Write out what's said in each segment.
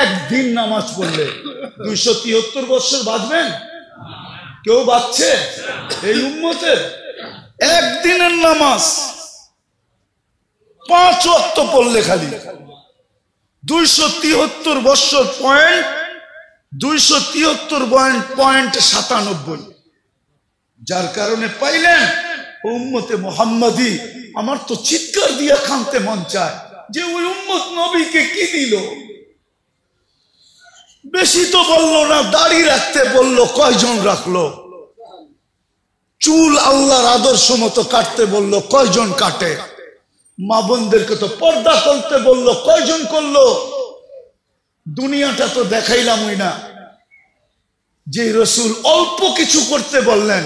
একদিন নামাজ পড়লে 273 বছর বাঁচবেন? কেউ বাঁচছে এই উম্মতের? একদিনের নামাজ 5 ওয়াক্ত পড়লে খালি 273 বছর পয়েন্ট 273.97। যার কারণে পাইলেন উম্মতে মুহাম্মাদি। আমার তো চিৎকার দিয়ে কাঁদতে মন চায় যে ওই উম্মত নবীকে কি দিল। বেশি তো বললো না, দাড়ি রাখতে বললো, কয়জন রাখলো? চুল আল্লাহর আদর্শ মতো কাটতে বললো, কয়জন কাটে? মা বোনদেরকে তো পর্দা করতে বললো, কয়জন করলো? দুনিয়াটা তো দেখাইলামই না। যে রসুল অল্প কিছু করতে বললেন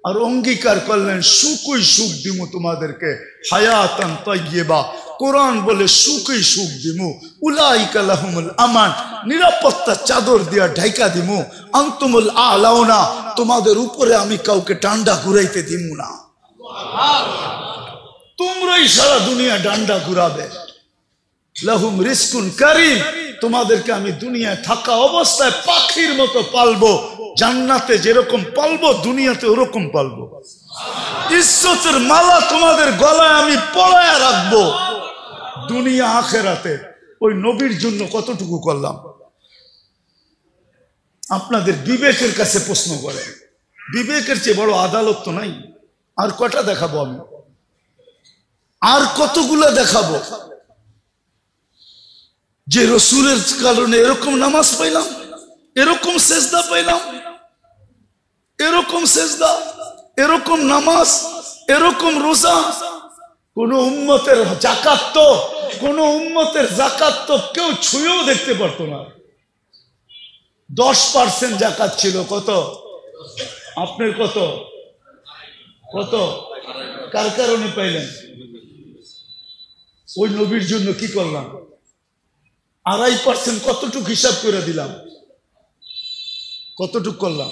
আর অঙ্গীকার করলেন সুখই সুখ দিমু তোমাদেরকে, হায়াতান তাইয়্যিবা। কোরআন বলে সুখই সুখ দিমু, উলাইকা লাহুমুল আমান, নিরাপত্তা চাদর দিয়া ঢাইকা দিমু, আনতুমুল আলাউনা, তোমাদের উপরে আমি কাউকে ডান্ডা ঘুরাইতে দিমু না, তোমরাই সারা দুনিয়া ডান্ডা ঘুরাবে। লাহুম রিজকুন কারীম, তোমাদেরকে আমি দুনিয়ায় থাকা অবস্থায় পাখির মতো পালবো, জান্নাতে যেরকম পালবো দুনিয়াতে ওরকম পালবো। ইজ্জতের মালা তোমাদের গলায় আমি পরায়া রাখবো দুনিয়া আখেরাতে। ওই নবীর জন্য কতটুকু করলাম? আপনাদের বিবেকের কাছে প্রশ্ন করে, বিবেকের চেয়ে বড় আদালত তো নাই। আর কটা দেখাবো আমি? আর কতগুলো দেখাবো যে রসুলের কারণে এরকম নামাজ পাইলাম, এরকম সেজদা পাইলাম, এরকম সেজদা, এরকম নামাজ, এরকম রোজা। কোন উম্মতের যাকাত তো, কোন উম্মতের যাকাত তো কেউ ছুঁয়েও দেখতে পারতো না। 10% যাকাত ছিল। কত? আপনার কত? কত? কার কারণে পাইলেন? ওই নবীর জন্য কি করলাম? 2.5% কতটুক হিসাব করে দিলাম? কতটুক করলাম?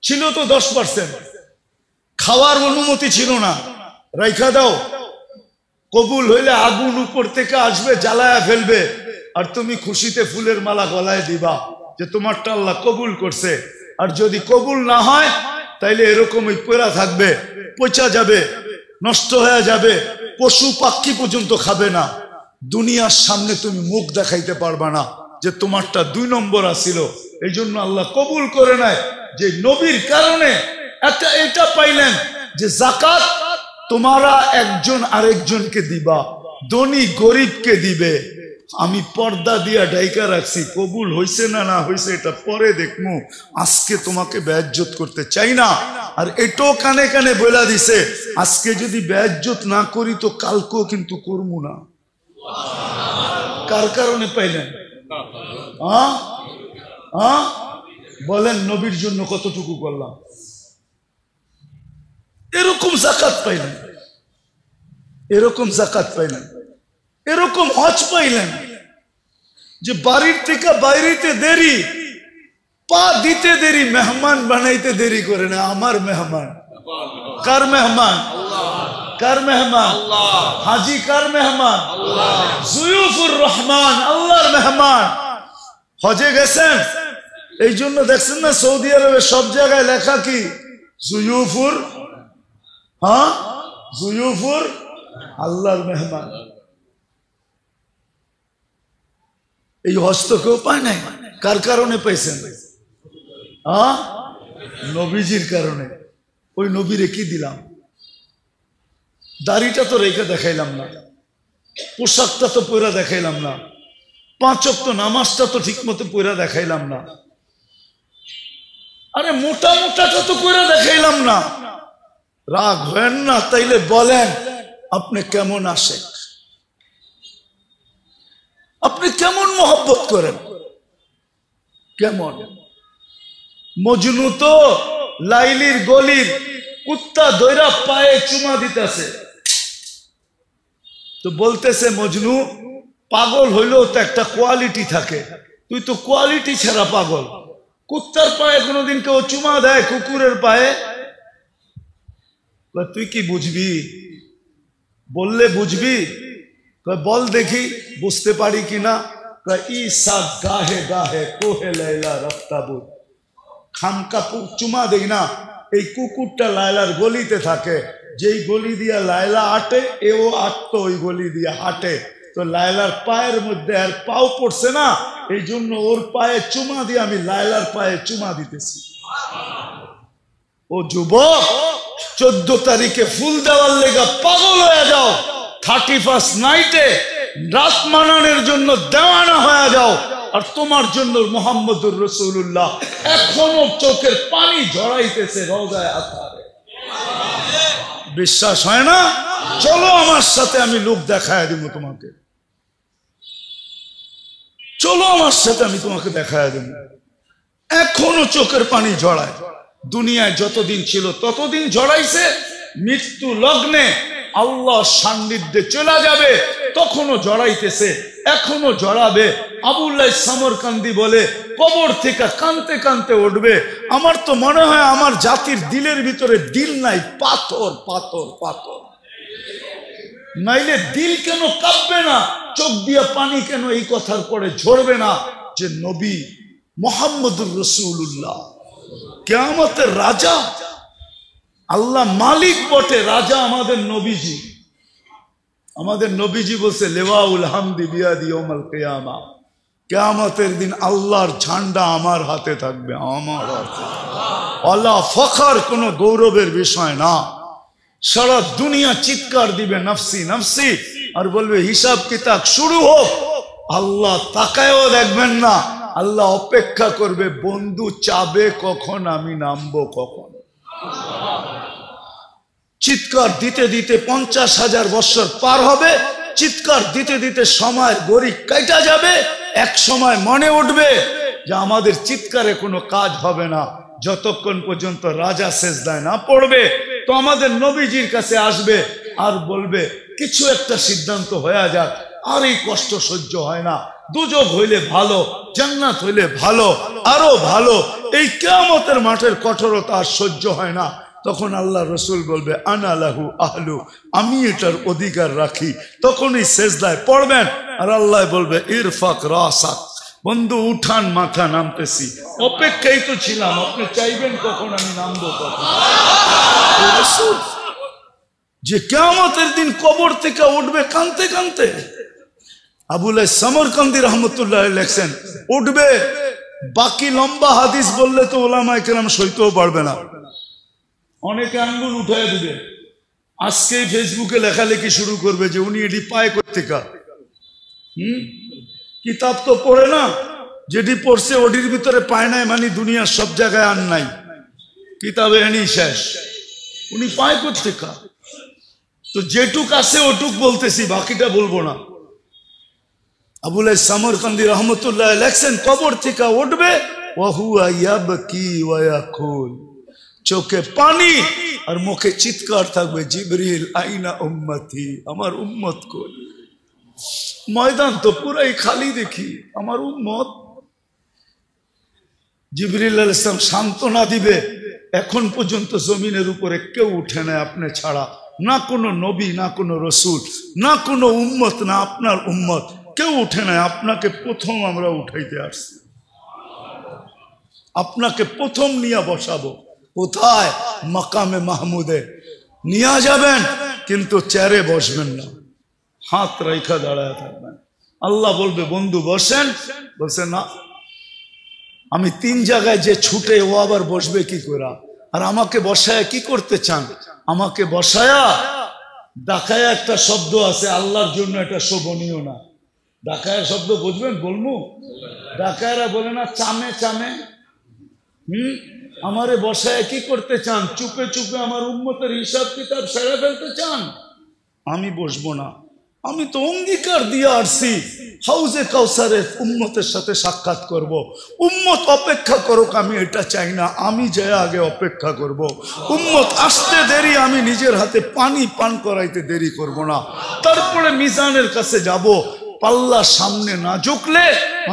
ছিল তো 10%। খাওয়ার অনুমতি ছিল না, রাইখা দাও। কবুল হইলে আগুন উপর থেকে আসবে, জ্বালায়া ফেলবে, আর তুমি খুশিতে ফুলের মালা গলায় দিবা যে তোমারটা আল্লাহ কবুল করছে। আর যদি কবুল না হয় তাইলে এরকমই পড়া থাকবে, পচা যাবে, নষ্ট হয়ে যাবে, পশু পাখি পর্যন্ত খাবে না। দুনিয়ার সামনে তুমি মুখ দেখাইতে পারবা না যে তোমারটা 2 নম্বর আসিল। এই জন্য আল্লাহ কবুল করে নেয় যে নবীর কারণে এটা পাইলেন যে যাকাত তোমারা একজন আরেকজনকে দিবা, ধনী গরিবকে দিবে। আমি পর্দা দিয়া ডাইকা রাখছি, কবুল হইছে না না হইছে এটা পরে দেখমু, আজকে তোমাকে বেইজ্জত করতে চাই না। আর এটাও কানে কানে বলা দিছে, আজকে যদি বেইজ্জত না করি তো কালকেও কিন্তু করবো না। কার কারণে পাইলেন? বলেন নবীর জন্য কতটুকু করলাম? এরকম যাকাত পাইলেন, এরকম যাকাত পাইলেন, এরকম হজ পাইলেন যে বাড়ির থেকে বাইরেতে দেরি, পা দিতে দেরি, মেহমান বানাইতে দেরি করে না। আমার মেহমান কার মেহমান? কার মেহমান? হাজি কার মেহমান? জুয়ুফুর রহমান, আল্লাহর মেহমান। হজে গেছেন, এই জন্য দেখছেন না সৌদি আরবে সব জায়গায় লেখা কি? জুয়ুফুর, জুয়ুফুর আল্লাহর মেহমান। এই হজ তো কেউ পায় নাই। কার কারণে পাইছেন? নবীজির কারণে। ওই নবীরে কি দিলাম? দাড়িটা তো রেখে দেখাইলাম না, পোশাকটা তো পয়রা দেখাইলাম না, 5 ওয়াক্ত নামাজটা তো ঠিক মতো পয়রা দেখাইলাম না, আরে মোটা মোটাটা তো পয়রা দেখাইলাম না। রাগ হেন না, তাইলে বলেন আপনি কেমন আসে, আপনি কেমন মোহব্বত করেন, কেমন? মজনু তো লাইলির গলির কুত্তা দৈরা পায়ে চুমা দিতেছে, তো বলতেছে মজনু পাগল হইলেও তো একটা কোয়ালিটি থাকে, তুই তো কোয়ালিটি ছাড়া পাগল। কুত্তার পায়ে কোনোদিন কেউ চুমা দেয়? কুকুরের পায়ে? তুই কি বুঝবি? বললে বুঝবি? বল দেখি বুঝতে পারি কিনা। ঈসা গাহে গাহে কোহে লাইলা রফতাবু, খামকা চুমা দেই না, এই কুকুরটা লায়লার গলিতে থাকে, যেই গলি দিয়া লায়লা আটে এও আটতো ওই গলি দিয়া হাঁটে, তো লায়লার পায়ের মধ্যে আর পাও পড়ছে না, এই জন্য ওর পায়ে চুমা দিয়ে আমি লায়লার পায়ে চুমা দিতেছি। ও যুবক, 14 তারিখে ফুল দেওয়ার লেগা পাগল হয়ে যাও, 31st নাইটে রাত মানানোর জন্য দেওয়ানা হয়ে যাও, আর তোমার জন্য মুহাম্মদুর রাসূলুল্লাহ এখনো চোখের পানি ঝরাইতেছে রওজায়ে আতহারে। বিশ্বাস হয় না? চলো আমার সাথে, আমি লোক দেখায় দিব তোমাকে, চলো আমার সাথে, আমি তোমাকে দেখায় দেব। এখনো চোখের পানি ঝরায়, দুনিয়ায় যতদিন ছিল ততদিন ঝরাইছে, মৃত্যু লগ্নে আল্লাহ সান্নিধ্যে চলে যাবে তখনও জড়াইতেছে, এখনো জড়াবে। আবুল্লাহ সামরকান্দি বলে কবর থেকে কানতে কানতে উঠবে। আমার তো মনে হয় আমার জাতির দিলের ভিতরে দিল নাই, পাথর পাথর পাথর, নাইলে দিল কেন কাঁপবে না, চোখ দিয়া পানি কেন এই কথার পরে ঝরবে না যে নবী মুহাম্মদুর রাসূলুল্লাহ কিয়ামতের রাজা, আল্লাহ মালিক বটে, রাজা আমাদের নবীজি। আমাদের নবীজি বলছে লেওয়াউল হামদি বিয়াদি ইয়াউমাল কিয়ামা, কিয়ামতের দিন আল্লাহর ঝান্ডা আমার হাতে থাকবে, আমার হাতে। আল্লাহ ফখর, কোনো গৌরবের বিষয় না। সারা দুনিয়া চিৎকার দিবে নফসি নফসি, আর বলবে হিসাব কিতাব শুরু হোক। আল্লাহ তাকায়ও দেখবেন না, আল্লাহ অপেক্ষা করবে, বন্ধু চাবে কখন, আমি নামবো কখন। চিৎকার দিতে দিতে 50,000 বছর পার হবে, চিৎকার দিতে দিতে সময় গড়ি কাটা যাবে। এক সময় মনে উঠবে যে আমাদের চিৎকারে কোনো কাজ হবে না, যতক্ষণ পর্যন্ত রাজা সেজদায় না পড়বে। তো আমাদের নবীজির কাছে আসবে আর বলবে কিছু একটা সিদ্ধান্ত হয়ে যাক, আর এই কষ্ট সহ্য হয় না, দুজক হইলে ভালো, জান্নাত হইলে ভালো, আরো ভালো, এই কিয়ামতের মাঠের কঠোরতা আর সহ্য হয় না। তখন আল্লাহ রসুল বলবে আনা লাহু আহলু, আমি এটার অধিকার রাখি। তখনই সেজদায় পড়বেন আর আল্লাহ বলবে ইরফাক রাসাক, বন্ধু উঠান মাথা, নামতেছি। অপেক্ষাই তো ছিলাম, আপনি চাইবেন কখন আমি নামবো কখন। যে কিয়ামতের দিন কবর থেকে উঠবে কানতে কানতে। আবুল্লাহ সামরকান্দি রহমতুল্লাহ লেখছেন উঠবে, বাকি লম্বা হাদিস বললে তো ওলামায়ে কেরাম সইতেও পারবে না, অনেকে আঙ্গুল উঠায় দিবে। আজকেই ফেসবুকে লেখালেখি শুরু করবে যে উনি এটি পায় কোত্থেকা। কিতাব তো পড়ে না, যেটি পড়ছে ওটির ভিতরে পায় নাই, মানে দুনিয়ার সব জায়গায় আর নাই, কিতাবে এনি শেষ, উনি পায় কোত্থেকা। তো যেটুক আছে ওটুক বলতেছি, বাকিটা বলবো না। আবুল্লাহ সামরকান্দি রহমতুল্লাহ লেখছেন কবর থেকে উঠবে, ওয়াহুয়া ইয়াবকি ওয়া ইয়াকুল, চোখে পানি আর মুখে চিৎকার থাকবে, জিবরিল আইনা উম্মতি, আমার উম্মত কই। ময়দান তো পুরাই খালি দেখি, আমার উম্মত। জিবরিল আলাইহিস সালাম সান্ত্বনা দিবে, এখন পর্যন্ত জমিনের উপরে কেউ উঠে না আপনি ছাড়া, না কোনো নবী, না কোনো রসুল, না কোনো উম্মত, না আপনার উম্মত, কেউ উঠে নাই। আপনাকে প্রথম আমরা উঠাইতে আসছি, আপনাকে প্রথম নিয়ে বসাবো। কোথায়? মাকামে মাহমুদে নিয়ে যাবেন, কিন্তু চেয়ারে বসবেন না, হাত রেখা দাঁড়ায় থাকবেন। আল্লাহ বলবে বন্ধু বসেন, বলছে না, আমি 3 জায়গায় যে ছুটে, ও আবার বসবে কি করে? আর আমাকে বসায়া কি করতে চান? আমাকে বসায়া ডাকায়া, একটা শব্দ আছে আল্লাহর জন্য, এটা শোভনীয় না। ডাকায়া শব্দ বুঝবেন? বলবো, ডাকায়রা বলে না চামে চামে। আমারে বসায় কি করতে চান? চুপে চুপে আমার উম্মতের হিসাব কিতাব সেরে ফেলতে চান? আমি বসবো না। আমি তো অঙ্গীকার দিয়ে আসছি হাউজে কাউসারের উম্মতের সাথে সাক্ষাৎ করব। উম্মত অপেক্ষা করুক, আমি এটা চাই না, আমি যে আগে অপেক্ষা করব। উম্মত আসতে দেরি, আমি নিজের হাতে পানি পান করাইতে দেরি করব না। তারপরে মিজানের কাছে যাব, পাল্লা সামনে না ঝুঁকলে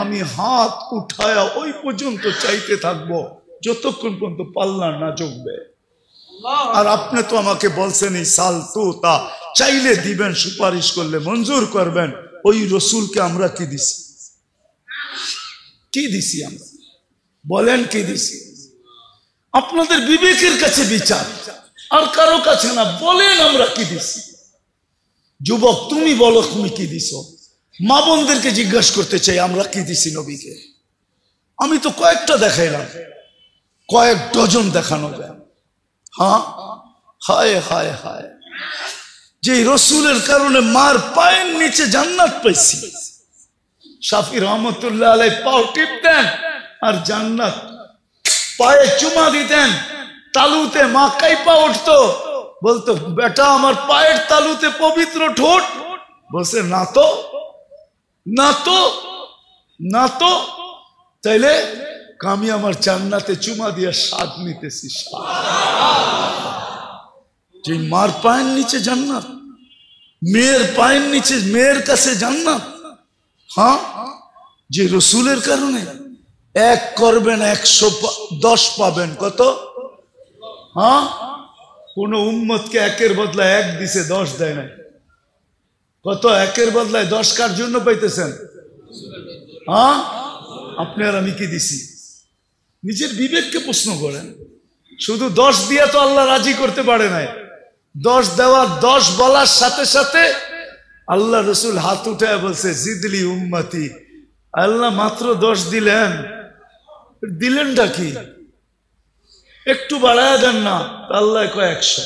আমি হাত উঠায়া ওই পর্যন্ত চাইতে থাকবো যতক্ষণ পর্যন্ত পাল্লা না ঝুঁকবে। আর আপনি তো আমাকে বলছেন এই সাল তো তা চাইলে দিবেন, সুপারিশ করলে মঞ্জুর করবেন। ওই রসুলকে আমরা কি দিছি? কি দিছি আমরা? বলেন কি দিছি? আপনাদের বিবেকের কাছে বিচার, আর কারো কাছে না। বলেন আমরা কি দিছি? যুবক তুমি বলো তুমি কি দিছো? মা বোনদেরকে জিজ্ঞাসা করতে চাই আমরা কি দিছি নবীকে। আমি তো কয়েকটা দেখাইলাম, কয়েক ডজন দেখানো যায়। হ্যাঁ, হায় হায় হায়, যে রসুলের কারণে মার পায়ের নিচে জান্নাত পাইছি। শাফি রহমতুল্লাহ আলাই পাও টিপতেন আর জান্নাত পায়ে চুমা দিতেন। তালুতে মা কাইপা উঠতো, বলতো বেটা আমার পায়ের তালুতে পবিত্র ঠোঁট। বলছে না তো, না তো, না তো। তাইলে আমি আমার জান্নাতে চুমা দিয়ে স্বাদ নিতেছি। যে মার পায়ের নিচে জান্নাত, মেয়ের পায়ের নিচে মেয়ের কাছে জান্নাত। হ্যাঁ, যে রসুলের কারণে এক করবেন 110 পাবেন। কত? হ্যাঁ, কোন উম্মতকে একের বদলায় 1 দিছে, 10 দেয় নাই। কত? একের বদলায় 10 কার জন্য পাইতেছেন? হ্যাঁ, আপনি আর আমি কি দিছি? নিজের বিবেককে প্রশ্ন করেন। শুধু 10 দিয়ে তো আল্লাহ রাজি করতে পারে নাই। 10 দেওয়া, 10 বলার সাথে সাথে আল্লাহ রসুল হাত উঠায় বলছে জিদলি উম্মতি। আল্লাহ মাত্র 10 দিলেন, দিলেনটা কি? একটু বাড়ায় দেন না। আল্লাহ কয় 100।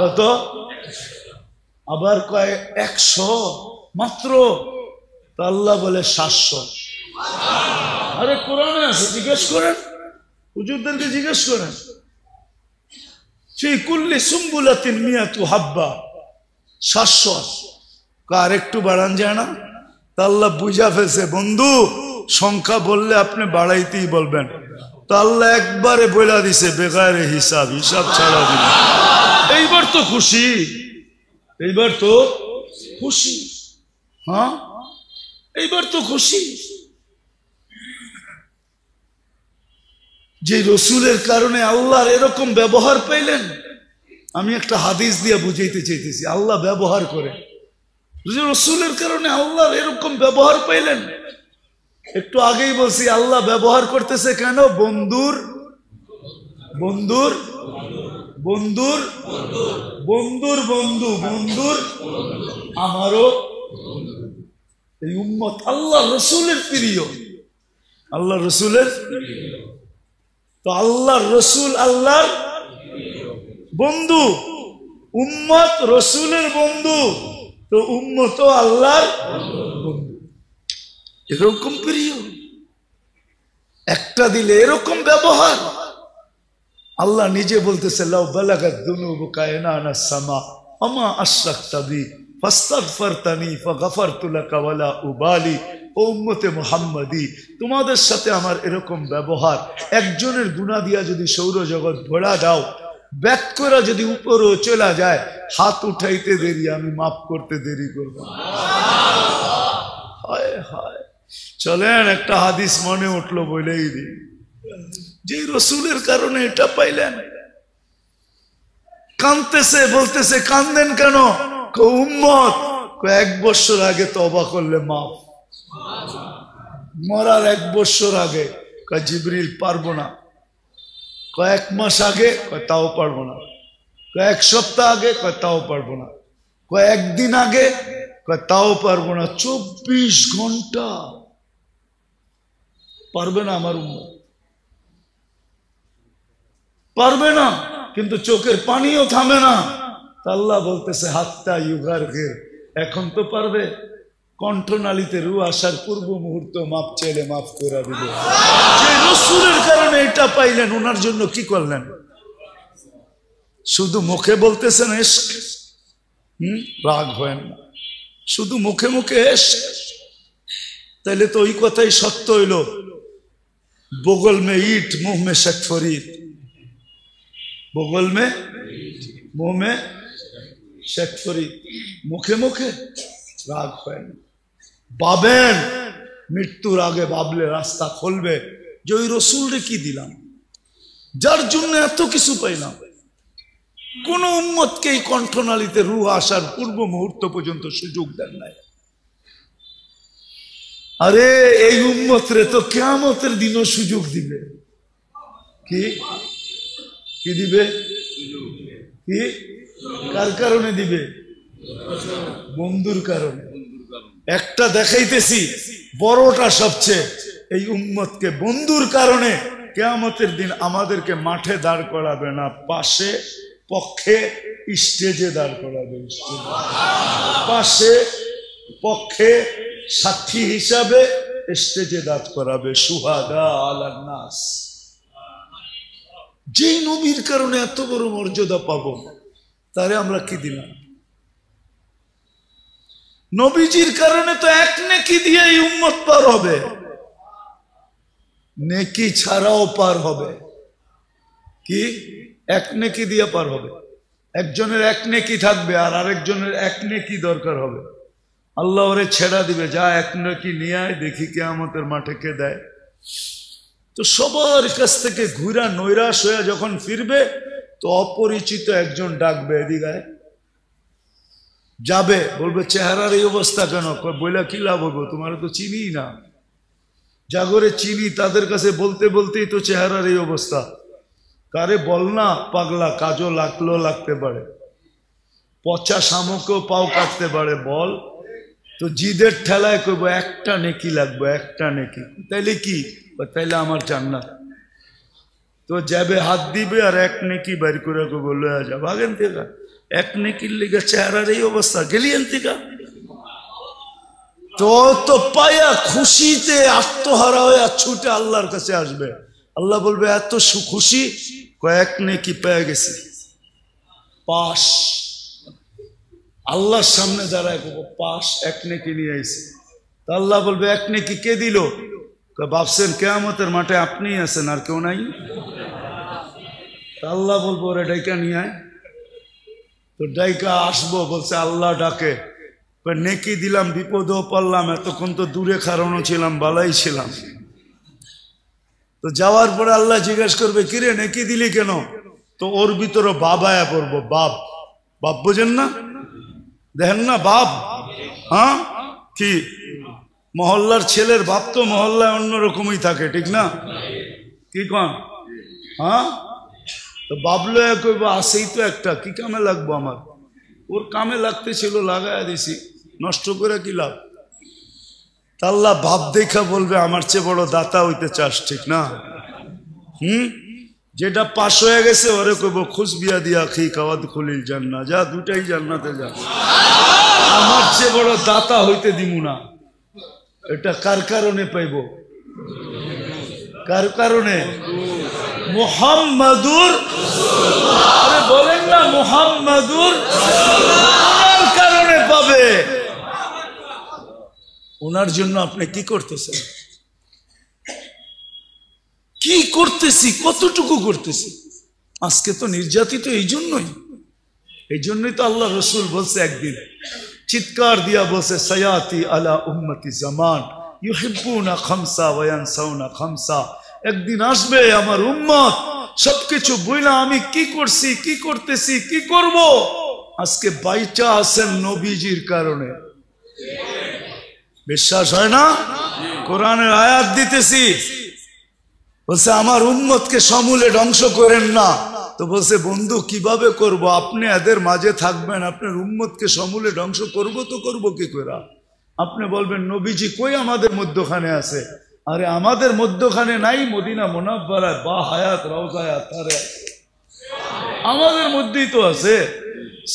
কত? আবার কয় 100 মাত্র। আল্লাহ বলে 700। আরে কোরআনে আছে, জিজ্ঞেস করেন, হুজুরদেরকে জিজ্ঞেস করেন। সেই কুল্লি সুম্বুলাতিন মিয়াতু হাব্বা, 700। আর একটু বাড়ান যায় না? তা আল্লাহ বুঝা ফেলছে বন্ধু সংখ্যা বললে আপনি বাড়াইতেই বলবেন। তা আল্লাহ একবারে বইলা দিছে বেগারে হিসাব, হিসাব ছাড়া দিল। এইবার তো খুশি, এইবার তো খুশি। হ্যাঁ, এইবার তো খুশি। যে রসুলের কারণে আল্লাহর এরকম ব্যবহার পাইলেন। আমি একটা হাদিস দিয়ে বুঝাইতে চাইতেছি, আল্লাহ ব্যবহার করে। রসুলের কারণে আল্লাহর এরকম ব্যবহার পাইলেন। একটু আগেই বলছি আল্লাহ ব্যবহার করতেছে কেন? বন্ধুর বন্ধুর বন্ধুর বন্ধুর বন্ধু, বন্ধুর আমারও এই উম্মত আল্লাহ রসুলের প্রিয়, আল্লাহ রসুলের। তো আল্লাহর রসুল আল্লাহর বন্ধু, উম্মত রসুলের বন্ধু, তো উম্মত আল্লাহর বন্ধু। এরকম প্রিয়, একটা দিলে এরকম ব্যবহার। আল্লাহ নিজে বলতেছে লাউ বালাগাত যুনুবুকা ইনানা সামা আমা আশরাকতা বি ফাস্তাগফারতানি ফাগফারতু লাকা ওয়ালা উবালি। ও উম্মতে মুহাম্মাদি, তোমাদের সাথে আমার এরকম ব্যবহার, একজনের গুনাহ দিয়া যদি সৌরজগৎ ভরা দাও, ব্যাক করে যদি উপরও চলা যায়, হাত উঠাইতে দেরি, আমি মাফ করতে দেরি করব। হায় হায়। চলেন একটা হাদিস মনে উঠলো বলেই দিই। যে রসুলের কারণে এটা পাইলেন। কাঁদতেছে, বলতেছে কান্দেন কেন? উম্মত 1 বছর আগে তওবা করলে মাফ। মরার 1 বছর আগে জিবরিল পারবো না। 1 মাস আগে তাও পারবো না। 1 সপ্তাহ আগে তাও পারবো না। 1 দিন আগে তাও পারবো না। 24 ঘন্টা পারবে না আমার উম্মত, পারবে না। কিন্তু চোখের পানিও থামে না। আল্লাহ বলতেছে হাত্তা ইউগার ঘের, এখন তো পারবে। কণ্ঠনালীতে রু আসার পূর্ব মুহূর্ত মাফ চাইলে মাফ করে দিবে। যে রসুলের কারণে এটা পাইলেন, ওনার জন্য কি করলেন? শুধু মুখে বলতেছেন ইশক, রাগ হয় না, শুধু মুখে মুখে ইশক। তাইলে তো ওই কথাই সত্য হইল, বগল মে ইট মুহ মে শেখ ফরিদ। বগল মে মুহ মে শেখ ফরিদ, মুখে মুখে রাগ হয় না। ভাবেন, মৃত্যুর আগে ভাবলে রাস্তা খুলবে যে ওই রসুলরে কি দিলাম, যার জন্য এত কিছু পাইলাম। কোন উম্মতকে এই কণ্ঠনালীতে রূহ আসার পূর্ব মুহূর্ত পর্যন্ত সুযোগ দেন নাই। আরে এই উম্মত রে তো কিয়ামতের দিনও সুযোগ দিবে। কি কি দিবে? কি কার কারণে দিবে? বন্ধুর কারণে। একটা দেখাইতেছি, বড়টা সবচেয়ে, এই উম্মতকে বন্ধুর কারণে কিয়ামতের দিন আমাদেরকে মাঠে দাঁড় করাবে না, পাশে পক্ষে স্টেজে দাঁড় করাবে। পাশে পক্ষে সাক্ষী হিসাবে স্টেজে দাঁড় করাবে। সুহাদা আলান নাস। যেই নবীর কারণে এত বড় মর্যাদা পাবো, তারে আমরা কি দিলাম? নবীজির কারণে তো এক নেকি দিয়ে এই উম্মত পার হবে, নেকি ছাড়াও পার হবে। কি এক নেকি দিয়ে পার হবে? একজনের এক নেকি থাকবে আর আরেকজনের এক নেকি দরকার হবে। আল্লাহ ওরে ছেড়া দিবে, যা এক নেকি নিয়ে আয়, দেখি কিয়ামতের মাঠে কে দেয়। তো সবার কাছ থেকে ঘুরা নৈরাশ হয়ে যখন ফিরবে, তো অপরিচিত একজন ডাকবে, এদিকে যাবে, বলবে চেহারার এই অবস্থা কেন? বইলা কি লাভ হবো, তোমার তো চিনি না। জাগরে চিনি, তাদের কাছে বলতে বলতেই তো চেহারার এই অবস্থা। কারে বল না পাগলা, কাজও লাগতে পারে, পচা শামুকও পাও কাটতে পারে, বল। তো জিদের ঠেলায় করবো একটা নেকি লাগবে, একটা নেকি। তাইলে কি? তাইলে আমার জান্নাত। তো যাবে, হাত দিবে আর এক নেকি বাইর করে বললো যা, ভাগেন থেকে। এক নেকির লিগে চেহারার এই অবস্থা, গেলিয়েন থেকে। তো পায়া খুশিতে আত্মহারা হয়ে ছুটে আল্লাহর কাছে আসবে। আল্লাহ বলবে এত খুশি, কয়েক নেকি পেয়ে গেছি, পাশ। আল্লাহর সামনে দাঁড়ায় পাশ, এক নেকি নিয়ে আইছে। তা আল্লাহ বলবে এক নেকি কে দিল? ভাবছেন কিয়ামতের মাঠে আপনি আছেন আর কেউ নাই? আল্লাহ বলবো ওরে ডাইকা নিয়ে আয়। তো ডাইকা আসবো, বলছে আল্লাহ ডাকে, নেকি দিলাম, বিপদেও পারলাম, এতক্ষণ তো দূরে খাড়ানো ছিলাম, বালাই ছিলাম। তো যাওয়ার পরে আল্লাহ জিজ্ঞেস করবে কিরে নেকি দিলি কেন? তো ওর ভিতরে বাবায়া পড়বো, বাপ। বাপ বোঝেন না? দেখেন না বাপ? হ্যাঁ, কি মহল্লার ছেলের বাপ তো মহল্লায় অন্যরকমই থাকে, ঠিক না? কি কন? হ্যাঁ, তো বাবলো কইব আসেই তো একটা, কি কামে লাগবো আমার? ওর কামে লাগতে ছিল, লাগাইয়া দিছি, নষ্ট করে কি লাভ? আল্লাহ ভাব দেখা বলবে আমার চেয়ে বড় দাতা হইতে চাস, ঠিক না? যেটা পাশ হয়ে গেছে ওরে কইব খুশ বিয়া দিয়া খি কাওয়াদ খুলিল জান্নাত, যা দুটাই জান্নাতে যা, আমার চেয়ে বড় দাতা হইতে দিমু না। এটা কার কারণে পাইব? কার কারণে? মুহাম্মাদুর, আরে বলেন না মুহাম্মাদুর, ওনার কারণে পাবে। ওনার জন্য আপনি কি করতেছেন? কি করতেছি, কতটুকু করতেছি? আজকে তো নির্যাতিত এই জন্যই তো আল্লাহ রসুল বলছে, একদিন চিৎকার দিয়া বলছে, সায়াতি আলা উম্মতি জামান ইউহিব্বুনা খামসা ওয়া ইয়ানসাউনা খামসা। একদিন আসবে আমার উম্মত সবকিছু বইলা আমি কি করছি, কি করতেছি, কি করব, আজকে বাইচা আছেন নবীজির কারণে। বিশ্বাস হয় না? কোরআনের আয়াত দিতেছি, বলছে আমার উম্মতকে সমূলে ধ্বংস করেন না। তো বলছে বন্ধু কিভাবে করব? আপনি এদের মাঝে থাকবেন, আপনার উম্মতকে সমূলে ধ্বংস করব তো করব কি করে? আপনি বলবেন নবীজি কই আমাদের মধ্যখানে আছে? আরে আমাদের মধ্যখানে নাই, মদিনা মুনাফফারায় বা হায়াত রওজায় আতারে আমাদের মধ্যেই তো আছে।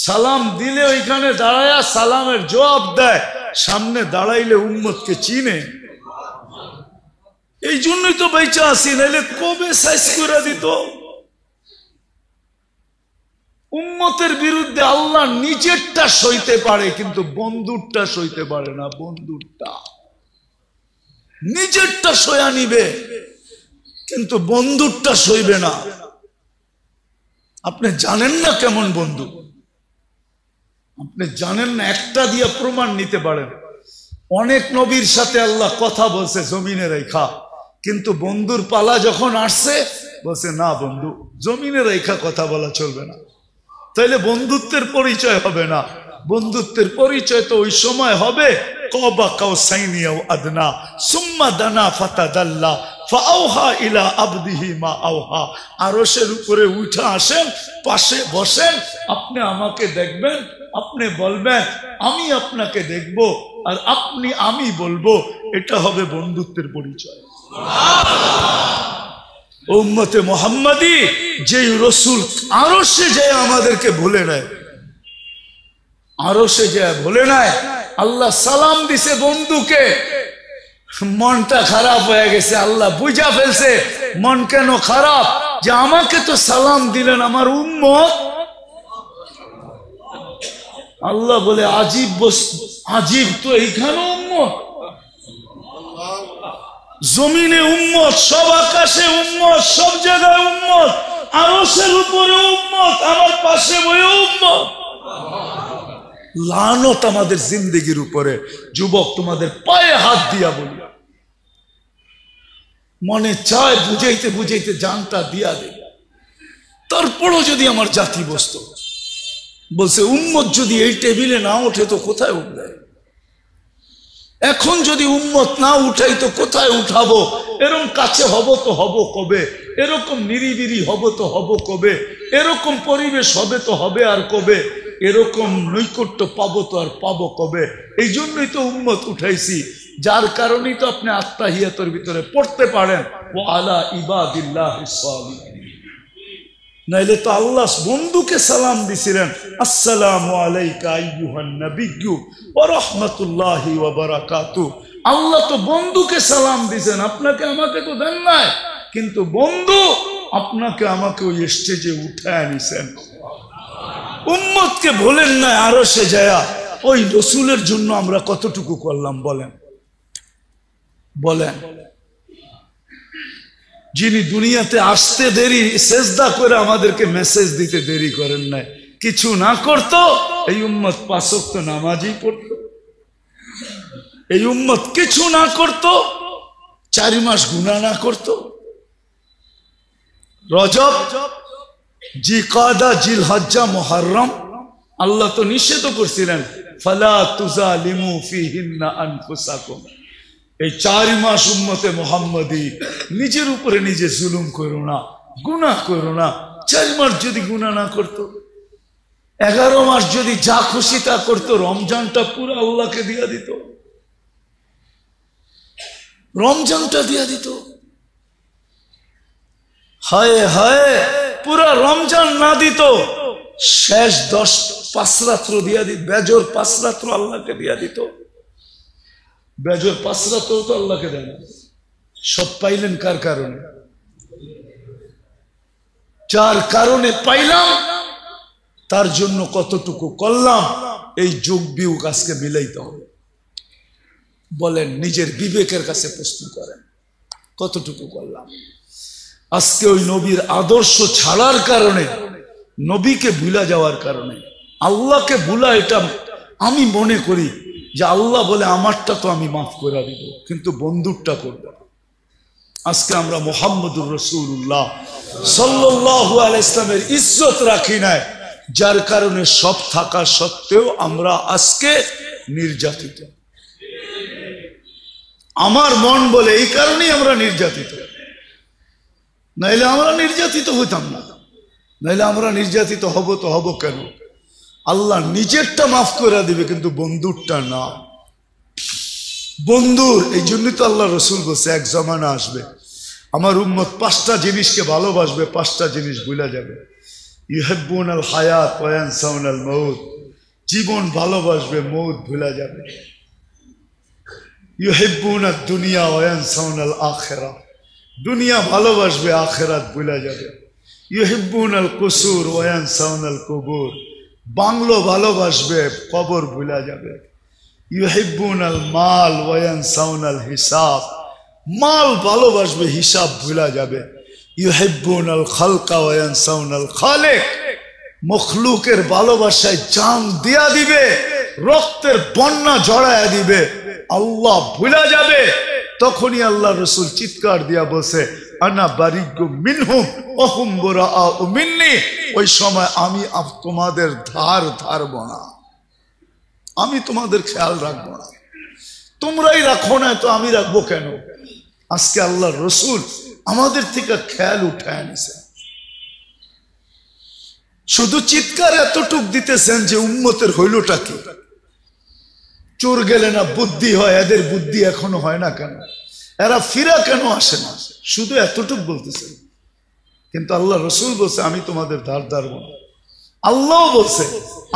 সালাম দিলে ওইখানে দাঁড়ায়া সালামের জবাব দেয়, সামনে দাঁড়াইলে উম্মতকে চিনে। এই জন্যই তো বেঁচে আসি, নাইলে কবে সাইজ করে দিত। উম্মতের বিরুদ্ধে আল্লাহ নিজেরটা সইতে পারে, কিন্তু বন্ধুরটা সইতে পারে না। বন্ধুরটা নিজেরটা সয়া নিবে, কিন্তু বন্ধুরটা সইবে না। আপনি জানেন না কেমন বন্ধু, আপনি জানেন না। একটা দিয়ে প্রমাণ নিতে পারেন। অনেক নবীর সাথে আল্লাহ কথা বলছে জমিনে রেখা, কিন্তু বন্ধুর পালা যখন আসছে বলছে না বন্ধু, জমিনে রেখা কথা বলা চলবে না। তাইলে বন্ধুত্বের পরিচয় হবে না। বন্ধুত্বের পরিচয় তো ওই সময় হবে কাবা কাউসাইনি আও আদনা সুম্মা দানা ফাতাদাল্লা ফাআওহা ইলা আবদিহি মা আওহা। আরশের উপরে উঠে আসেন, পাশে বসেন, আপনি আমাকে দেখবেন, আপনি বলবেন আমি আপনাকে দেখব, আর আপনি আমি বলবো। এটা হবে বন্ধুত্বের পরিচয়। উম্মতে মুহাম্মাদি যেই রসুল আরশে যায় আমাদেরকে ভুলে নেয়, আরশে যায় ভুলে নেয়। আল্লাহ সালাম দিছে বন্ধুকে, মনটা খারাপ হয়ে গেছে, আল্লাহ বুঝা ফেলছে মন কেন খারাপ, যে আমাকে তো সালাম দিলেন আমার উম্মত। আল্লাহ বলে আজীব বস্তু, আজীব তো এইখানে উম্মত, জমিনে উম্মত, সব আকাশে উম্মত, সব জায়গায় উম্মত, আরশের উপরে উম্মত, আমার পাশে বয়ে উম্মত। লানত আমাদের জিন্দেগির উপরে। যুবক, তোমাদের পায়ে হাত দিয়া বলি, মনে চায় বুঝাইতে বুঝাইতে জানটা দিয়া দে। তারপরও যদি আমার জাতি বসত, বলছে উম্মত যদি এই টেবিলে না ওঠে তো কোথায় উঠবে? এখন যদি উম্মত না উঠাই তো কোথায় উঠাবো? এরকম কাছে হব তো হব কবে? এরকম নিরিবিরি হব তো হব কবে? এরকম পরিবেশ হবে তো হবে আর কবে? এরকম নৈকট্য পাবো তো আর পাবো কবে? এই জন্যই তো উম্মত উঠাইছি, যার কারণেই তো আপনি আত্তাহিয়াতের ভিতরে পড়তে পারেন ও আলা ইবাদিল্লাহিস সালিহিন। নাইলে তো আল্লাহ বন্ধুকে সালাম দিছিলেন, আসসালামু আলাইকা আইয়ুহান নাবিয়্যু ওয়া রাহমাতুল্লাহি ওয়া বারাকাতুহু। আল্লাহ তো বন্ধুকে সালাম দিছেন, আপনাকে আমাকে তো দেন নাই, কিন্তু বন্ধু আপনাকে আমাকে ওই স্টেজে উঠায় নিছেন। উম্মতকে বলেন না আরশে যায়া, ওই রসুলের জন্য আমরা কতটুকু করলাম বলেন? বলেন, যিনি দুনিয়াতে আসতে দেরি, সেজদা করে আমাদেরকে মেসেজ দিতে দেরি করেন নাই, কিছু না করতো এই উম্মত 5 ওয়াক্ত নামাজই পড়তো। এই উম্মত কিছু না করতো, 4 মাস গুনাহ না করতো। রজব, জিকাদা, জিলহজ্জা, মুহররম আল্লাহ তো নিষেধ করছিলেন, ফালা তুজালিমু ফিহিন্না আনফুসাকুম। এই 4 মাস উম্মতে মুহাম্মাদি নিজের উপরে নিজে জুলুম করো না, গুনাহ করো না। 4 মাস যদি গুনাহ না করতো, 11 মাস যদি যা খুশি তা করতো, রমজানটা পুরো আল্লাহকে দিয়া দিত, রমজানটা দিয়া দিত। হায় হায়, পুরা রমজান না দিত, শেষ 5 রাত্র দিয়া দিত, বেজর 5 রাত্র আল্লাহকে দিয়া দিত। বেজর 5 রাত্র তো আল্লাহকে দেন। সব পাইলেন কার কারণে? যার কারণে পাইলাম তার জন্য কতটুকু করলাম, এই যোগ বিয়োগ আজকে মিলাইতে হবে। বলেন, নিজের বিবেকের কাছে প্রশ্ন করেন, কতটুকু করলাম? আজকে ওই নবীর আদর্শ ছাড়ার কারণে, নবীকে ভুলা যাওয়ার কারণে, আল্লাহকে ভুলা, এটা আমি মনে করি যে আল্লাহ বলে আমারটা তো আমি মাফ করে দিব, কিন্তু বন্ধুরটা করব না। আজকে আমরা মুহাম্মদুর রাসূলুল্লাহ সাল্লাল্লাহু আলাইহি ইসলামের ইজ্জত রাখি নাই, যার কারণে সব থাকা সত্ত্বেও আমরা আজকে নির্যাতিত। আমার মন বলে এই কারণেই আমরা নির্যাতিত, নাইলে আমরা নির্যাতিত হইতাম না। নাইলে আমরা নির্যাতিত হব তো হব কেন? আল্লাহ নিজেরটা মাফ করে দিবে, কিন্তু বন্ধুরটা না। বন্ধুর এই জন্যই তো আল্লাহ রসুল বলছে, এক জমানা আসবে আমার উম্মত 5টা জিনিসকে ভালোবাসবে, 5টা জিনিস ভুলে যাবে। ইউহিব্বুনাল হায়াত ওয়া ইয়ানসাউনাল মাউত, জীবন ভালোবাসবে, মৌত ভুলে যাবে। ইউহিব্বুনাদ দুনিয়া ওয়া ইয়ানসাউনাল আখিরাহ, দুনিয়া ভালোবাসবে, আখিরাত ভুলে যাবে। ইউহিব্বুনাল কুসুর ওয়া ইয়ানসাউনাল কুবুর, বাংলো ভালোবাসবে, কবর ভুলে যাবে। ইউহিব্বুনাল মাল ওয়া ইয়ানসাউনাল হিসাব, মাল ভালোবাসবে, হিসাব ভুলে যাবে। ইউহিব্বুনাল খালকা ওয়া ইয়ানসাউনাল খালিক, মখলুকের ভালোবাসায় জান দিয়া দিবে, রক্তের বন্যা জড়ায়া দিবে, আল্লাহ ভুলে যাবে। তখনই আল্লাহ রসুল চিৎকার দিয়া বলছে, আনা বারিগু মিনহুম ওয়া হুম বুরাআ মিন্নি, ওই সময় আমি তোমাদের ধার ধারব না, আমি তোমাদের খেয়াল রাখবো না। তোমরাই রাখো না, তো আমি রাখবো কেন? আজকে আল্লাহর রসুল আমাদের থেকে খেয়াল উঠায় নিছে। শুধু চিৎকার এতটুক দিতেছেন যে উম্মতের হইলটা কি? চোর গেলে না বুদ্ধি হয়, এদের বুদ্ধি এখনো হয় না কেন? এরা ফিরা কেন আসে না? শুধু এতটুক বলতেছেন। কিন্তু আল্লাহ রসুল বলছে আমি তোমাদের দাঁড় দাঁড়ব না। আল্লাহ বলছে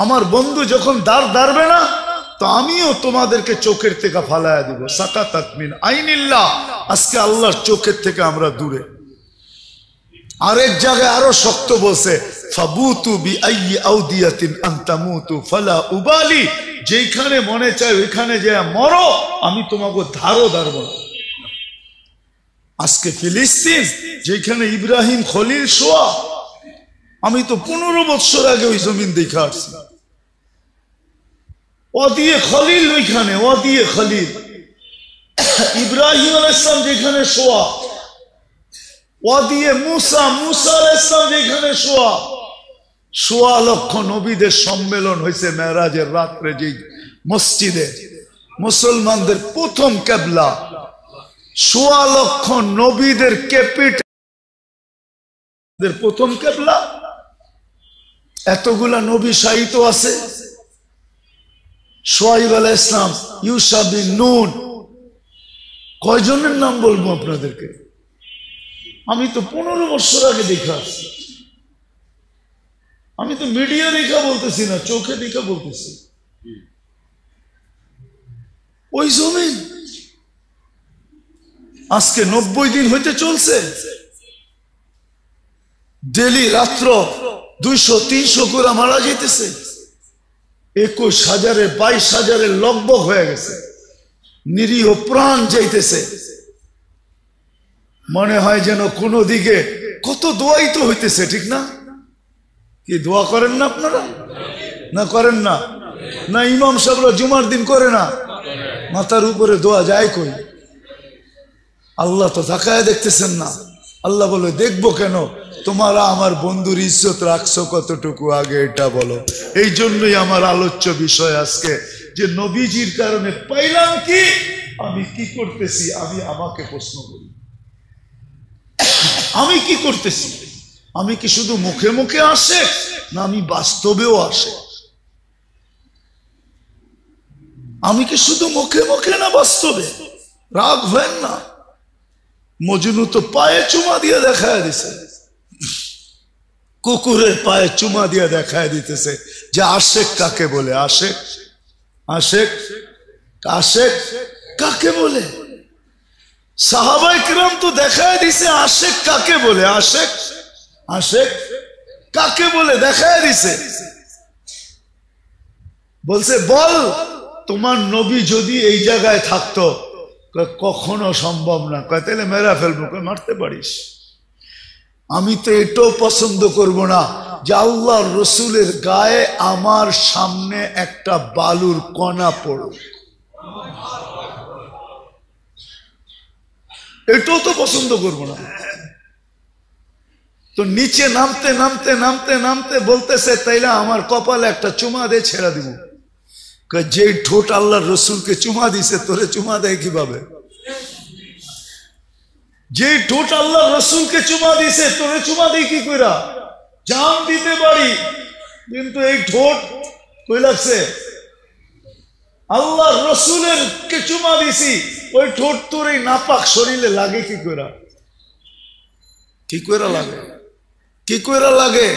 আমার বন্ধু যখন দাঁড় দাঁড়বে না, তো আমিও তোমাদেরকে চোখের থেকে ফালায়া দিব। সাকাতাত মিন আইনিল্লাহ। আজকে আল্লাহর চোখের থেকে আমরা দূরে। আরেক জায়গায় আরো শক্ত বলছে ফাবুতু বিআইয়ি আউদিয়াতিন আনতামুতু ফালা উবালি। যেখানে মনে চায় ওইখানে যে মরো, আমি তোমাকে ধারও দাঁড়ব না। আজকে ফিলিস্তিন যেখানে ইব্রাহিম খলিল শোয়া, আমি তো 15 বছর আগে ওই জমিন দেখে আসছি। ওয়াদিয়ে খলিল, ওইখানে ওয়াদিয়ে খলিল ইব্রাহিম আলাইহিস সালাম যেখানে শোয়া, ওয়াদিয়ে মুসা, মুসা আলাইহিস সালাম যেখানে শোয়া। 1.25 লক্ষ নবীদের সম্মেলন হয়েছে মেরাজের রাত্রে যে মসজিদে, মুসলমানদের প্রথম কিবলা। 1.25 লক্ষ নবীদের ক্যাপিটাল প্রথম কিবলা। এতগুলা নবী শাহিত আছে। শুআইব আলাইহিস সালাম, ইউসা বিন নূন, কয়জনের নাম বলবো আপনাদেরকে? আমি তো 15 বছর আগে দেখা আসছি। আমি তো মিডিয়া দেখা বলতেছি না, চোখে দেখা বলতেছি। ওই জমিন আজকে 90 দিন হইতে চলছে। ডেলি রাত্র 200-300 করে মারা যেতেছে। 21,000 22,000 লগবগ হয়ে গেছে। নিরীহ প্রাণ যাইতেছে। মনে হয় যেন কোন দিকে কত দোয়াই তো হইতেছে, ঠিক না? কি দোয়া করেন না আপনারা? না করেন না? না ইমাম সাহেবরা জুমার দিন করে না? মাথার উপরে দোয়া যায় কই? আল্লাহ তো তাকায় দেখতেছেন না। আল্লাহ বলে দেখবো কেন? তোমরা আমার বন্ধুর ইজ্জত রাখছো কতটুকু, আগে এটা বলো। এই জন্যই আমার আলোচ্য বিষয় আজকে যে নবীজির কারণে পাইলাম কি, আমি কি করতেছি। আমি আমাকে প্রশ্ন করি, আমি কি করতেছি? আমি কি শুধু মুখে মুখে আসে, না আমি বাস্তবেও আসে? আমি কি শুধু মুখে মুখে না বাস্তবে? রাগ হয় না? মজনু তো পায়ে চুমা দিয়ে দেখায় দিছে, কুকুরের পায়ে চুমা দিয়ে দেখায় দিতেছে যে আশেক কাকে বলে। আশেক, আশেক, আশেক কাকে বলে? সাহাবায়ে কিরাম তো দেখায় দিছে আশেক কাকে বলে। আশেক, আশেক কাকে বলে দেখায় দিছে। বলছে বল তোমার নবী যদি এই জায়গায় থাকতো। কখনো সম্ভব না। কয় তাহলে মেরা ফেলবো। মারতে পারিস। আমি তো এটাও পছন্দ করব না যে আল্লাহর রসুলের গায়ে আমার সামনে একটা বালুর কণা পড়ুক। এটাও তো পছন্দ করব না। তো নিচে নামতে নামতে নামতে নামতে বলতেছে তাইলে আমার কপালে একটা চুমা দিয়ে ছেড়ে দিব। যে ঠোঁট আল্লাহর রসুলকে চুমা দিছে তোরে চুমা দেয় কিভাবে? যে ঠোঁট আল্লাহ রসুলকে চুমা দিছে তোরে চুমা দিই কি কইরা? জান দিতে পারি, কিন্তু এই ঠোঁট কই লাগছে? আল্লাহ রসুলের কে চুমা দিছি, ওই ঠোঁট তোর এই নাপাক শরীরে লাগে কি কইরা? কি কইরা লাগে? কি কইরা লাগে?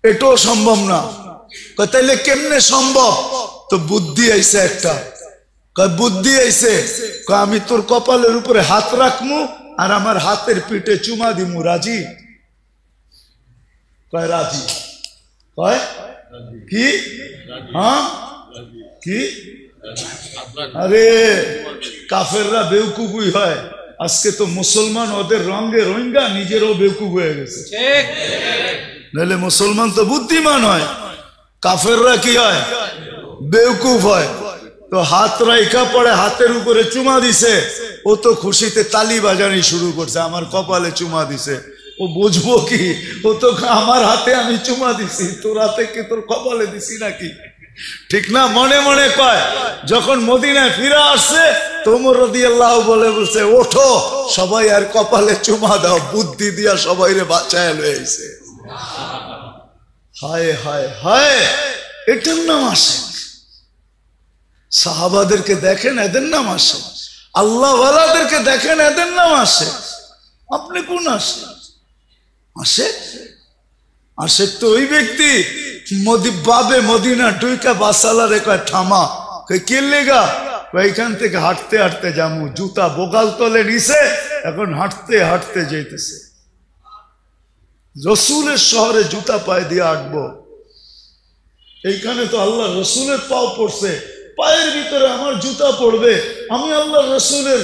এটাও সম্ভব না। তাইলে কেমনে সম্ভব? তো বুদ্ধি আইছে একটা। বুদ্ধি আইছে, আমি তোর কপালের উপরে হাত রাখমু আর আমার হাতের পিঠে চুমা দিমু। রাজি? কয় রাজি? কয় কি? হ্যাঁ কি? আরে কাফেররা বেউকুফই হয়। আজকে তো মুসলমান ওদের রঙে রোহিঙ্গা, নিজেরও বেউকুফ হয়ে গেছে। নাহলে মুসলমান তো বুদ্ধিমান হয়, কাফেররা কি হয়? বেউকুফ হয়। তো হাত রাইখা পড়ে হাতের উপরে চুমা দিছে, ও তো খুশিতে তালি বাজানি শুরু করছে, আমার কপালে চুমা দিছে। ও বুঝবো কি? ও তো আমার হাতে আমি চুমা দিছি, তোর হাতে কি তোর কপালে দিছি নাকি? ঠিক না? মনে মনে কয়। যখন মদিনায় ফিরে আসছে তো ওমর রাদিয়াল্লাহু বলে বলছে, ওঠো সবাই আর কপালে চুমা দাও, বুদ্ধি দিয়া সবাই রে বাঁচায় লইছে। হায় হায় হায়, এটার নাম আসে। সাহাবাদেরকে দেখেন, এদের নাম আসে। আল্লাহ ওয়ালাদেরকে দেখেন, এদের নাম আসে। আপনি কোন আসে? আসে আসে তো ওই ব্যক্তি বাবে মদিনা টুইকা বাসালারে কয় থামা, কই কে লেগা? এখান থেকে হাঁটতে হাঁটতে যামু, জুতা বোগাল তলে নিছে, এখন হাঁটতে হাঁটতে যাইতেছে। রসুলের শহরে জুতা পায়ে দিয়ে হাঁটবো, এইখানে তো আল্লাহ রসুলের পাও পড়ছে, পায়ের ভিতরে আমার জুতা পড়বে, আমি আল্লাহ রসুলের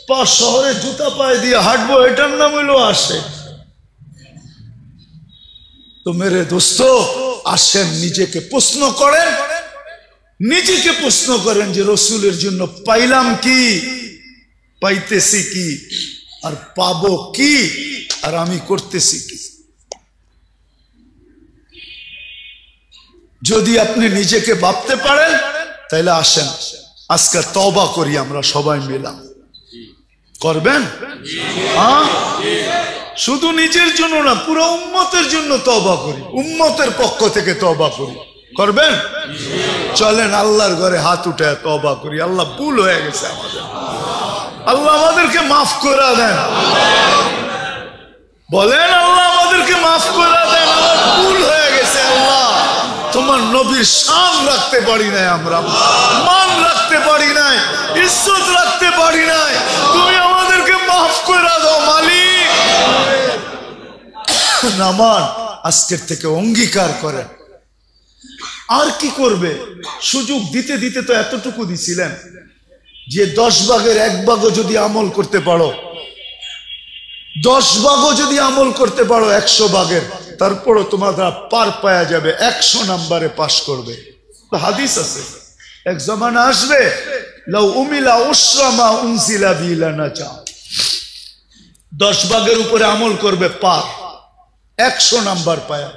পা শহরে জুতা পায়ে দিয়ে হাঁটবো, এটার নাম হইলো আসে। তো মেরে দোস্ত আসেন, নিজেকে প্রশ্ন করেন, নিজেকে প্রশ্ন করেন যে রসুলের জন্য পাইলাম কি, পাইতেছি কি, আর পাবো কি, আর আমি করতেছি কি। যদি আপনি নিজেকে ভাবতে পারেন তাহলে আসেন আজকে তওবা করি আমরা সবাই মিলে। করবেন? হ্যাঁ, শুধু নিজের জন্য না, পুরো উম্মতের জন্য তওবা করি, উম্মতের পক্ষ থেকে তওবা করি। করবেন? চলেন আল্লাহর ঘরে হাত উঠে তওবা করি। আল্লাহ, ভুল হয়ে গেছে আমাদের, আল্লাহ আমাদেরকে মাফ করে দেন। বলেন, আল্লাহ আমাদেরকে মাফ করে দেন, আমার ভুল হয়ে গেছে। আল্লাহ, তোমার নবীর শান রাখতে পারি নাই, আমরা মান রাখতে পারি নাই, ইজ্জত রাখতে পারি নাই, তুমি আমাদেরকে মাফ করে দাও মালিক। নামান আজকের থেকে অঙ্গীকার করেন। আর কি করবে? সুযোগ দিতে দিতে তো এতটুকু দিছিলেন যে 10 ভাগের 1 ভাগও যদি আমল করতে পারো, 10 ভাগও যদি আমল করতে পারো 100 ভাগের, তারপরও তোমরা পার পাওয়া যাবে, 100 নম্বরে পাস করবে। তো হাদিস আছে, এক জামানা আসবে, লাউ উমিলা উসরামা উনজিলা বিলানা চা, 10 ভাগের উপরে আমল করবে, পার 100 নাম্বার পায়া।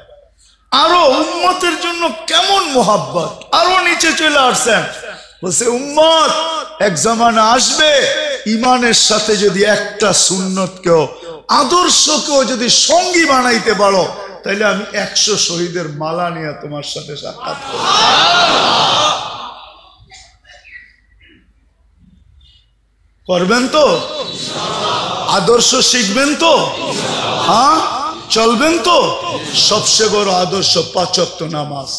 আরো উম্মতের জন্য কেমন মোহাব্বত, আরো নিচে চলে আসছেন, বলছে উম্মত এক জামানা আসবে, ইমানের সাথে যদি একটা সুন্নতকেও, আদর্শকেও যদি সঙ্গী বানাইতে পারো, তাহলে আমি 100 শহীদের মালা নিয়ে তোমার সাথে সাক্ষাৎ করব। করবেন তো? আদর্শ শিখবেন তো? হ্যাঁ, চলবেন তো? সবচেয়ে বড় আদর্শ 5 ওয়াক্ত নামাজ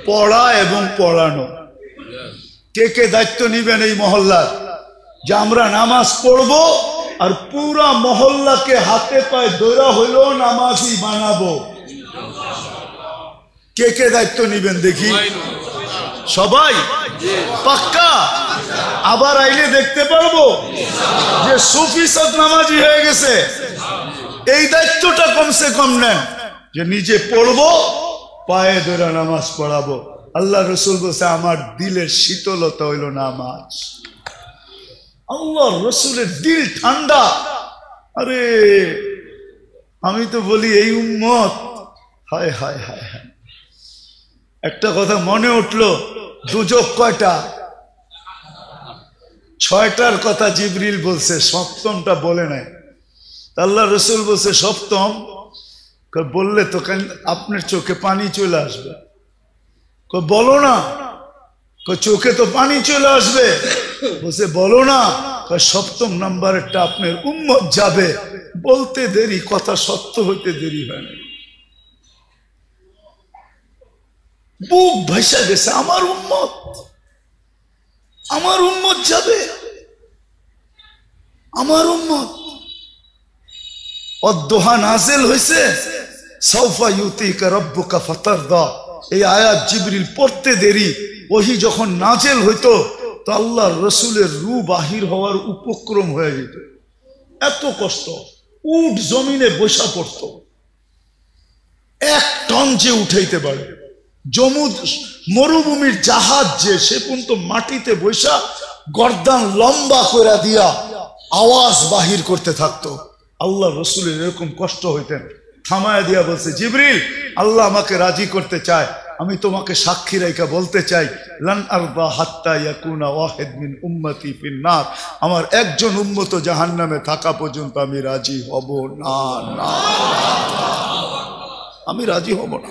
পড়া এবং পড়ানো। কে কে দায়িত্ব নিবেন এই মহল্লার যে আমরা নামাজ পড়বো আর পুরা মহল্লাকে হাতে পায়ে দৌড়া হইলেও নামাজি বানাবো? কে কে দায়িত্ব নিবেন দেখি? সবাই পাক্কা? আবার আইলে দেখতে পারবো যে সুফি সব নামাজি হয়ে গেছে। এই দায়িত্বটা কমসে কম নেন যে নিজে পড়বো, পায়ে ধরে নামাজ পড়াবো। আল্লাহ রসুল বলছে আমার দিলের শীতলতা হইল নামাজ। আল্লাহ রসুলের দিল ঠান্ডা। আরে আমি তো বলি এই উম্মত, হায় হায় হায় হায়। একটা কথা মনে উঠলো, দুজক কয়টা? 6টার কথা জিবরিল বলছে, 7মটা বলে নাই। আল্লাহ রসুল বলছে 7ম। বললে তো আপনার চোখে পানি চলে আসবে। বলো না। চোখে তো পানি চলে আসবে। বলছে বলো না। 7ম নাম্বারেরটা আপনার উম্মত যাবে। বলতে দেরি, কথা সত্য হইতে দেরি হয় না। বুক ভাইসা গেছে, আমার উম্মত, আমার উম্মত যাবে, আমার উম্মত। অদ্দোহা নাজিল হয়েছে, সাউফা ইউতিকা রাব্বুকা ফাতারদা। এই আয়াত জিবরিল পড়তে দেরি, ওহি যখন নাজিল হইতো তো আল্লাহর রসুলের রূহ বাহির হওয়ার উপক্রম হয়ে যেত। এত কষ্ট, উট জমিনে বসা পড়ত। 1 টন যে উঠাইতে পারে, মরুভূমির জাহাজ যে, সে পর্যন্ত মাটিতে বসা গর্দান লম্বা করে দিয়া আওয়াজ বাহির করতে থাকতো। আল্লাহ রসুলের এরকম কষ্ট হইতেন, থামায় দিয়া বলছে জিবরিল আল্লাহ আমাকে রাজি করতে চায়, আমি তোমাকে সাক্ষী রেখে বলতে চাই, লান আরদা হাত্তা ইয়াকুনা ওয়াহিদ মিন উম্মতি ফিন নার, আমার একজন উম্মত জাহান্নামে থাকা পর্যন্ত আমি রাজি হব না, না, আমি রাজি হব না।